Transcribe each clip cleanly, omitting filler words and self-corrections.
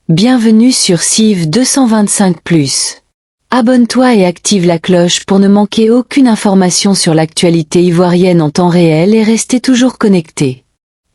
Bienvenue sur CIV 225+. Abonne-toi et active la cloche pour ne manquer aucune information sur l'actualité ivoirienne en temps réel et rester toujours connecté.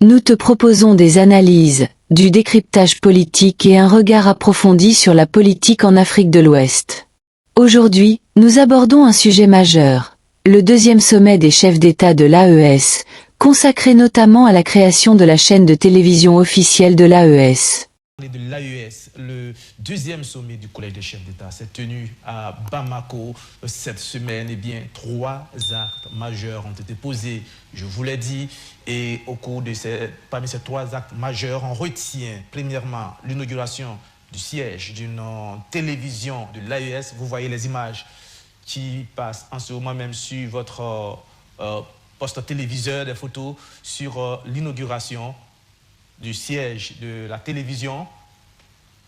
Nous te proposons des analyses, du décryptage politique et un regard approfondi sur la politique en Afrique de l'Ouest. Aujourd'hui, nous abordons un sujet majeur, le deuxième sommet des chefs d'État de l'AES, consacré notamment à la création de la chaîne de télévision officielle de l'AES. De l'AES, le deuxième sommet du Collège des chefs d'État s'est tenu à Bamako cette semaine. Eh bien, 3 actes majeurs ont été posés, je vous l'ai dit, et au cours de parmi ces 3 actes majeurs, on retient premièrement l'inauguration du siège d'une télévision de l'AES. Vous voyez les images qui passent en ce moment même sur votre poste téléviseur, des photos sur l'inauguration du siège de la télévision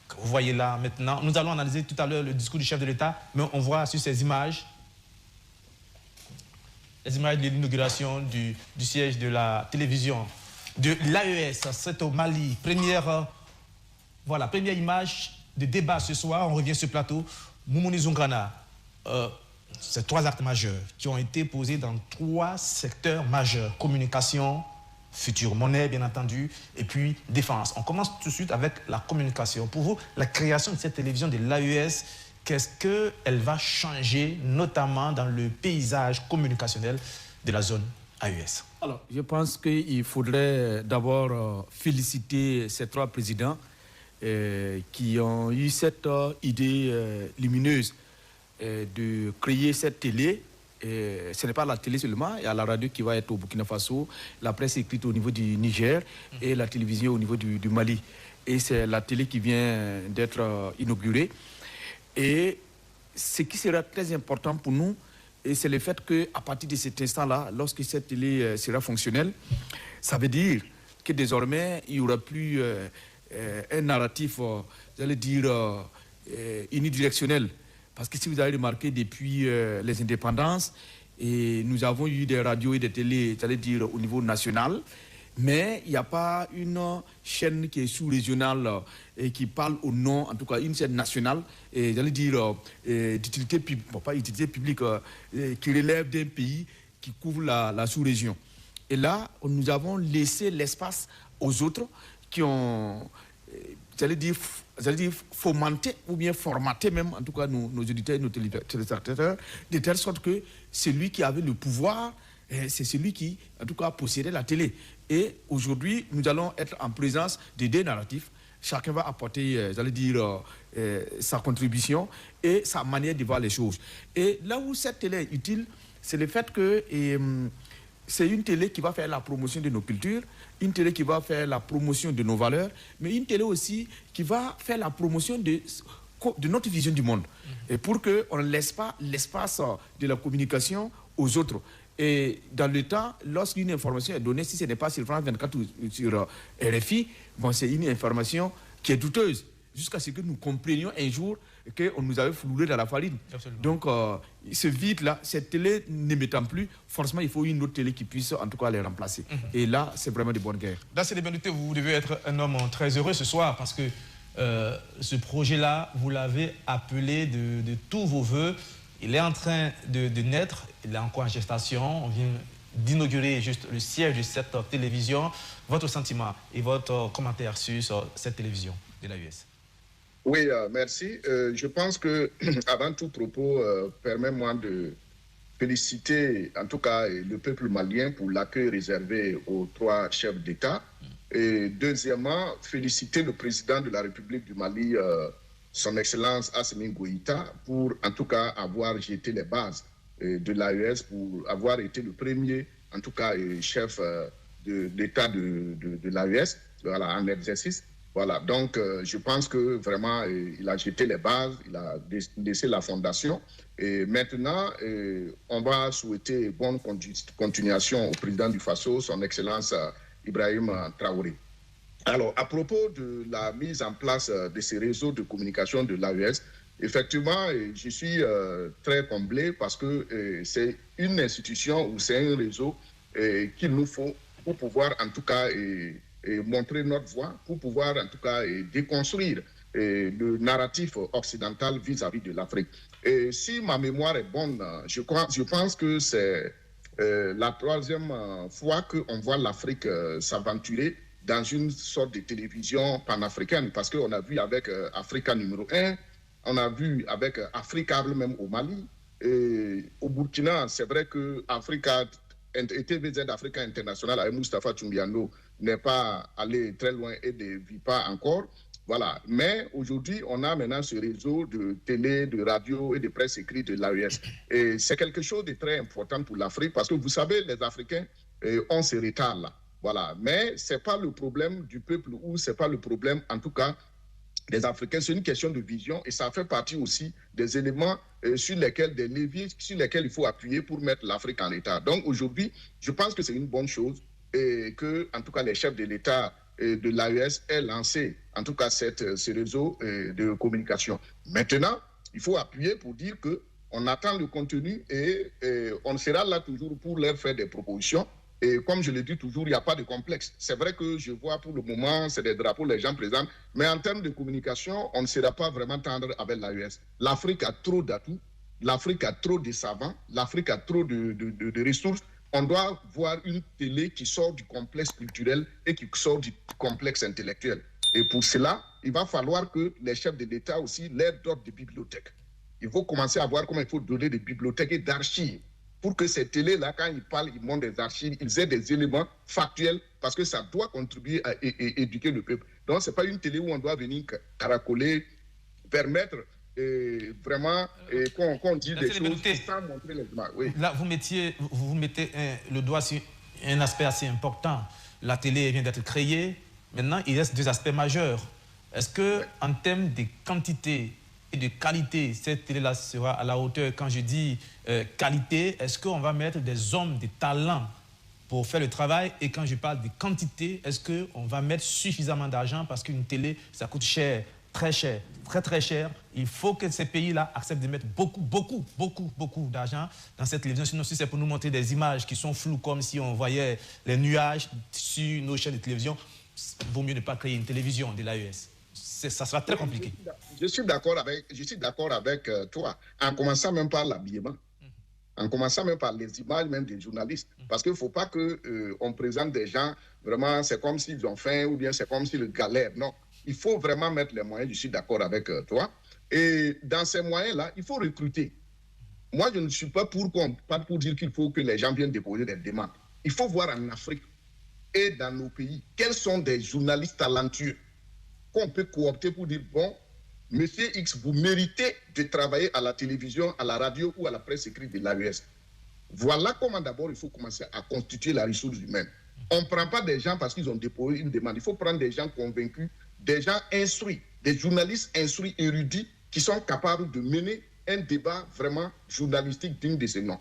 que vous voyez là maintenant. Nous allons analyser tout à l'heure le discours du chef de l'État, mais on voit sur ces images les images de l'inauguration du siège de la télévision de l'AES. C'est au Mali. Première image de débat ce soir. On revient sur ce plateau. Moumouni Zoungrana. Ces 3 actes majeurs qui ont été posés dans 3 secteurs majeurs. Communication, future monnaie, bien entendu, et puis défense. On commence tout de suite avec la communication. Pour vous, la création de cette télévision de l'AES, qu'est-ce qu'elle va changer, notamment dans le paysage communicationnel de la zone AES? Alors, je pense qu'il faudrait d'abord féliciter ces 3 présidents qui ont eu cette idée lumineuse de créer cette télé. Ce n'est pas la télé seulement, il y a la radio qui va être au Burkina Faso, la presse écrite au niveau du Niger et la télévision au niveau du Mali. Et c'est la télé qui vient d'être inaugurée. Et ce qui sera très important pour nous, c'est le fait qu'à partir de cet instant-là, lorsque cette télé sera fonctionnelle, ça veut dire que désormais, il n'y aura plus un narratif, j'allais dire, unidirectionnel. Parce que si vous avez remarqué, depuis les indépendances, et nous avons eu des radios et des télés, j'allais dire, au niveau national, mais il n'y a pas une chaîne qui est sous-régionale et qui parle au nom, en tout cas une chaîne nationale, et j'allais dire d'utilité publique, bon, pas utilité publique, qui relève d'un pays qui couvre la sous-région. Et là, nous avons laissé l'espace aux autres qui ont, j'allais dire fomenter ou bien formater même, en tout cas nos auditeurs et nos téléspectateurs, de telle sorte que celui qui avait le pouvoir, c'est celui qui, en tout cas, possédait la télé. Et aujourd'hui, nous allons être en présence de 2 narratifs. Chacun va apporter, j'allais dire, sa contribution et sa manière de voir les choses. Et là où cette télé est utile, c'est le fait que c'est une télé qui va faire la promotion de nos cultures, une télé qui va faire la promotion de nos valeurs, mais une télé aussi qui va faire la promotion de notre vision du monde. Et pour qu'on ne laisse pas l'espace de la communication aux autres. Et dans le temps, lorsqu'une information est donnée, si ce n'est pas sur France 24 ou sur RFI, bon, c'est une information qui est douteuse, jusqu'à ce que nous comprenions un jour qu'on nous avait foulé dans la farine. Absolument. Donc, ce vide-là, cette télé n'émettant plus, forcément, il faut une autre télé qui puisse, en tout cas, les remplacer. Et là, c'est vraiment de bonnes guerres. Dans cette événement, vous devez être un homme très heureux ce soir, parce que ce projet-là, vous l'avez appelé de tous vos voeux. Il est en train de naître, il est encore en gestation. On vient d'inaugurer juste le siège de cette télévision. Votre sentiment et votre commentaire sur cette télévision de l'AES? Oui, merci. Je pense que, avant tout propos, permets-moi de féliciter, en tout cas, le peuple malien pour l'accueil réservé aux 3 chefs d'État. Et deuxièmement, féliciter le président de la République du Mali, son Excellence Assimi Goïta, pour, en tout cas, avoir jeté les bases de l'AES, pour avoir été le premier, en tout cas, chef d'État de l'AES, voilà, en exercice. Voilà, donc je pense que vraiment, il a jeté les bases, il a laissé la fondation. Et maintenant, on va souhaiter bonne continuation au président du Faso, son Excellence Ibrahim Traoré. Alors, à propos de la mise en place de ces réseaux de communication de l'AES, effectivement, je suis très comblé parce que c'est une institution ou c'est un réseau qu'il nous faut pour pouvoir, en tout cas, montrer notre voie, pour pouvoir, en tout cas, déconstruire le narratif occidental vis-à-vis de l'Afrique. Et si ma mémoire est bonne, je pense que c'est la troisième fois qu'on voit l'Afrique s'aventurer dans une sorte de télévision panafricaine, parce qu'on a vu avec Africa numéro 1, on a vu avec Africable même au Mali, et au Burkina, c'est vrai que TVZ Africa International avec Moustapha Tchumbiano n'est pas allé très loin et ne vit pas encore. Voilà. Mais aujourd'hui, on a maintenant ce réseau de télé, de radio et de presse écrite de l'AES. Et c'est quelque chose de très important pour l'Afrique parce que vous savez, les Africains ont ce retard-là. Voilà. Mais ce n'est pas le problème du peuple ou ce n'est pas le problème, en tout cas, des Africains. C'est une question de vision et ça fait partie aussi des éléments sur lesquels, des leviers sur lesquels il faut appuyer pour mettre l'Afrique en état. Donc aujourd'hui, je pense que c'est une bonne chose et que, en tout cas, les chefs de l'État de l'AES aient lancé, en tout cas, ce réseau de communication. Maintenant, il faut appuyer pour dire qu'on attend le contenu et on sera là toujours pour leur faire des propositions. Et comme je le dis toujours, il n'y a pas de complexe. C'est vrai que je vois pour le moment, c'est des drapeaux, les gens présentent. Mais en termes de communication, on ne sera pas vraiment tendre avec l'AES. L'Afrique a trop d'atouts, l'Afrique a trop de savants, l'Afrique a trop de ressources. On doit voir une télé qui sort du complexe culturel et qui sort du complexe intellectuel. Et pour cela, il va falloir que les chefs de l'État aussi leur donnent des bibliothèques. Il faut commencer à voir comment il faut donner des bibliothèques et d'archives pour que ces télés-là, quand ils parlent, ils montrent des archives, ils aient des éléments factuels parce que ça doit contribuer à éduquer le peuple. Donc, ce n'est pas une télé où on doit venir caracoler, permettre vraiment qu'on dise des choses sans montrer les images. Oui. Là, vous mettez le doigt sur un aspect assez important. La télé vient d'être créée. Maintenant, il reste deux aspects majeurs. Est-ce que, en termes de quantité et de qualité, cette télé-là sera à la hauteur? Quand je dis qualité, est-ce qu'on va mettre des hommes, des talents pour faire le travail? Et quand je parle de quantité, est-ce qu'on va mettre suffisamment d'argent? Parce qu'une télé, ça coûte cher, très cher, très très cher. Il faut que ces pays-là acceptent de mettre beaucoup d'argent dans cette télévision. Sinon, si c'est pour nous montrer des images qui sont floues, comme si on voyait les nuages sur nos chaînes de télévision, il vaut mieux ne pas créer une télévision de l'AES. Ça sera très compliqué. Je suis d'accord avec toi, en commençant même par l'habillement, en commençant même par les images même des journalistes. Parce qu'il ne faut pas qu'on présente des gens, vraiment, c'est comme s'ils ont faim ou bien c'est comme s'ils galèrent. Non, il faut vraiment mettre les moyens, je suis d'accord avec toi. Et dans ces moyens-là, il faut recruter. Moi, je ne suis pas pour dire qu'il faut que les gens viennent déposer des demandes. Il faut voir en Afrique et dans nos pays quels sont des journalistes talentueux qu'on peut coopter pour dire, bon, Monsieur X, vous méritez de travailler à la télévision, à la radio ou à la presse écrite de l'AES. Voilà comment d'abord il faut commencer à constituer la ressource humaine. On ne prend pas des gens parce qu'ils ont déposé une demande. Il faut prendre des gens convaincus, des gens instruits, des journalistes instruits, érudits, qui sont capables de mener un débat vraiment journalistique digne de ce nom.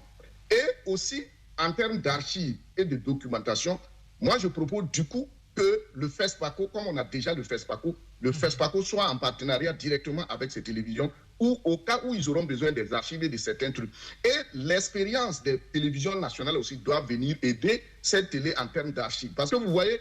Et aussi, en termes d'archives et de documentation, moi je propose du coup que le FESPACO, comme on a déjà le FESPACO soit en partenariat directement avec ces télévisions ou au cas où ils auront besoin des archives et de certains trucs. Et l'expérience des télévisions nationales aussi doit venir aider cette télé en termes d'archives. Parce que vous voyez,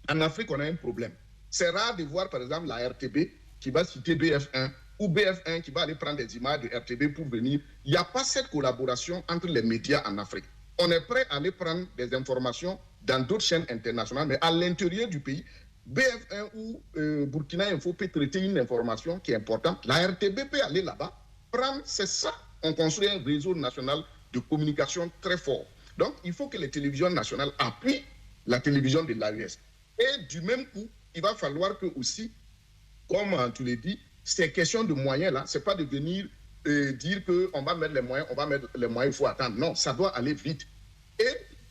en Afrique, on a un problème. C'est rare de voir, par exemple, la RTB qui va citer BF1 ou BF1 qui va aller prendre des images de RTB pour venir. Il n'y a pas cette collaboration entre les médias en Afrique. On est prêt à aller prendre des informations dans d'autres chaînes internationales, mais à l'intérieur du pays, BF1 ou Burkina Info peut traiter une information qui est importante. La RTB peut aller là-bas, prendre, c'est ça. On construit un réseau national de communication très fort. Donc, il faut que les télévisions nationales appuient la télévision de l'AES. Et du même coup, il va falloir que aussi, comme tu l'as dit, ces questions de moyens-là, ce n'est pas de venir dire qu'on va mettre les moyens, il faut attendre. Non, ça doit aller vite. Et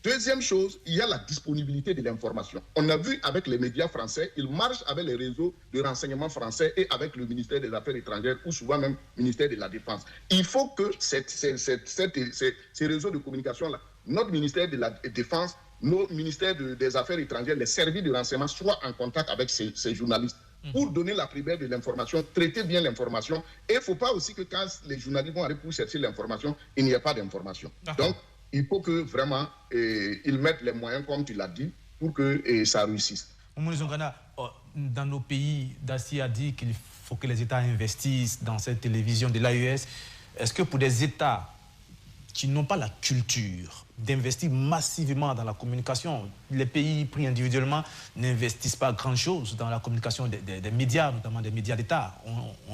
deuxième chose, il y a la disponibilité de l'information. On a vu avec les médias français, ils marchent avec les réseaux de renseignement français et avec le ministère des Affaires étrangères ou souvent même le ministère de la Défense. Il faut que ces réseaux de communication-là, notre ministère de la Défense, nos ministères des Affaires étrangères, les services de renseignement soient en contact avec ces journalistes pour donner la primaire de l'information, traiter bien l'information. Et il ne faut pas aussi que quand les journalistes vont aller pour chercher l'information, il n'y ait pas d'information. Donc, il faut que vraiment ils mettent les moyens, comme tu l'as dit, pour que ça réussisse. Dans nos pays, Dassi a dit qu'il faut que les États investissent dans cette télévision de l'AES. Est-ce que pour des États qui n'ont pas la culture d'investir massivement dans la communication, les pays pris individuellement n'investissent pas grand-chose dans la communication des médias, notamment des médias d'État.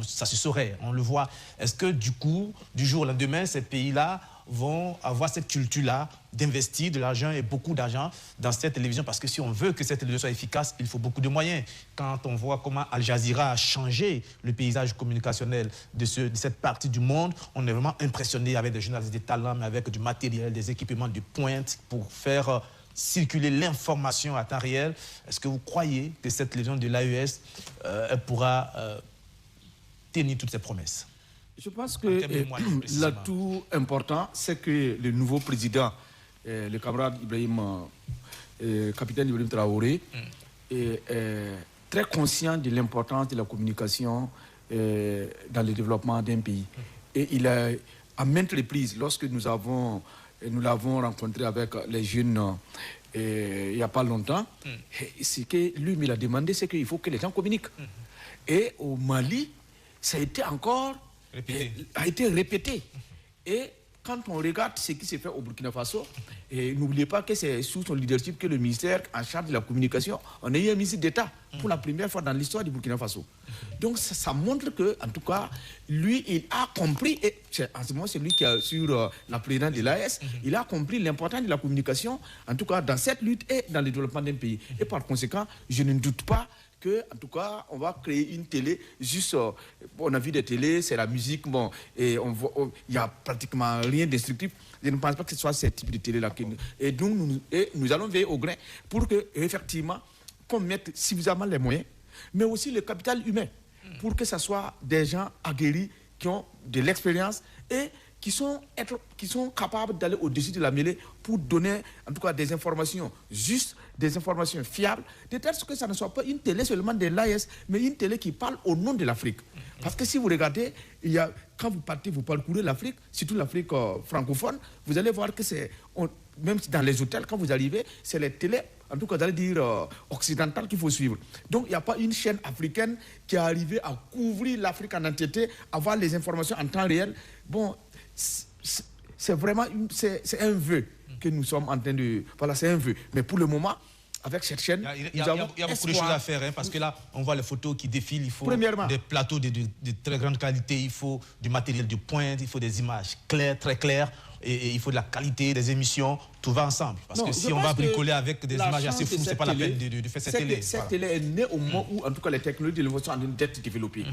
Ça se saurait, on le voit. Est-ce que du coup, du jour au lendemain, ces pays-là vont avoir cette culture-là d'investir de l'argent et beaucoup d'argent dans cette télévision? Parce que si on veut que cette télévision soit efficace, il faut beaucoup de moyens. Quand on voit comment Al Jazeera a changé le paysage communicationnel de cette partie du monde, on est vraiment impressionné avec des journalistes de talent, mais avec du matériel, des équipements de pointe pour faire circuler l'information à temps réel. Est-ce que vous croyez que cette télévision de l'AES pourra tenir toutes ses promesses? Je pense que l'atout important, c'est que le nouveau président, le camarade capitaine Ibrahim Traoré, est très conscient de l'importance de la communication dans le développement d'un pays. Et il a, à maintes reprises, lorsque nous l'avons rencontré avec les jeunes il n'y a pas longtemps, ce que lui me l'a demandé, c'est qu'il faut que les gens communiquent. Et au Mali, ça a été encore... a été répété. Et quand on regarde ce qui s'est fait au Burkina Faso, n'oubliez pas que c'est sous son leadership que le ministère en charge de la communication, on a eu un ministre d'État pour la première fois dans l'histoire du Burkina Faso. Donc ça montre que, en tout cas, lui, il a compris, et en ce moment c'est lui qui est sur la présidence de l'AES, il a compris l'importance de la communication, en tout cas dans cette lutte et dans le développement d'un pays. Et par conséquent, je ne doute pas que, en tout cas, on va créer une télé, juste, on a vu des télés, c'est la musique, bon, et il n'y a pratiquement rien d'instructif. Je ne pense pas que ce soit ce type de télé-là. Et donc, nous allons veiller au grain pour que, effectivement, qu'on mette suffisamment les moyens, mais aussi le capital humain, pour que ce soit des gens aguerris qui ont de l'expérience et qui sont capables d'aller au-dessus de la mêlée pour donner, en tout cas, des informations justes, des informations fiables, de telle sorte que ça ne soit pas une télé seulement de l'AES, mais une télé qui parle au nom de l'Afrique. Parce que si vous regardez, quand vous partez, vous parcourez l'Afrique, surtout l'Afrique francophone, vous allez voir que même dans les hôtels, quand vous arrivez, c'est les télés, en tout cas, d'aller dire occidentales qu'il faut suivre. Donc, il n'y a pas une chaîne africaine qui est arrivée à couvrir l'Afrique en entièreté, avoir les informations en temps réel. Bon, c'est vraiment c'est un vœu que nous sommes en train de... Voilà, c'est un vœu. Mais pour le moment, avec cette chaîne, il y a beaucoup de choses à faire, hein, parce que là, on voit les photos qui défilent, il faut des plateaux de très grande qualité, il faut du matériel de pointe, il faut des images claires, très claires, et il faut de la qualité des émissions, tout va ensemble. Parce que si on va bricoler avec des images assez floues, c'est pas la peine de faire cette télé. Cette télé est née au moment où, en tout cas, les technologies de l'innovation sont en train d'être développées.